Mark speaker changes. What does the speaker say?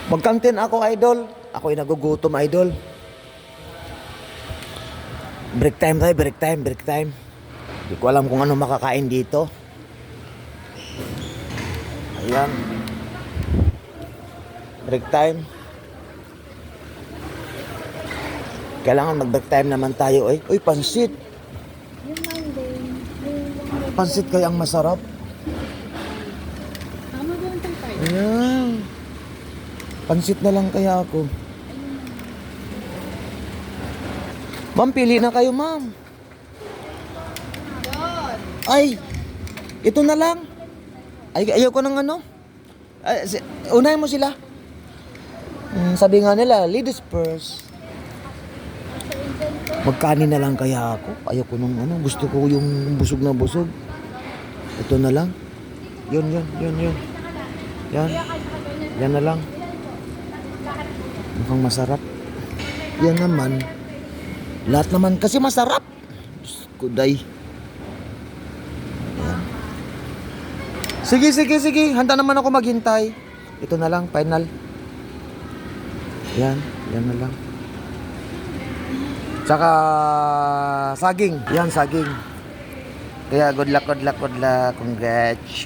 Speaker 1: Magkantin ako, idol. Ako'y nagugutom, idol. Break time tayo, break time, break time. Hindi ko alam kung ano makakain dito. Ayan. Break time. Kailangan mag-break time naman tayo, eh. Uy, pansit. Pansit kaya ang masarap. Ayan. Pansit na lang kaya ako. Ma'am, pili na kayo, ma'am. Ay, ito na lang. Ay, ayaw ko ng ano. Ay, unahin mo sila. Sabi nga nila, ladies first. Magkanin na lang kaya ako. Ayaw ko ng ano. Gusto ko yung busog na busog. Ito na lang. Yun. Yan. Yan na lang. Mukhang masarap. Yan naman. Lahat naman kasi masarap. Kuday. Yan. Sige. Handa naman ako maghintay. Ito na lang, final. Yan na lang. Tsaka saging. Yan, saging. Kaya good luck. Congrats.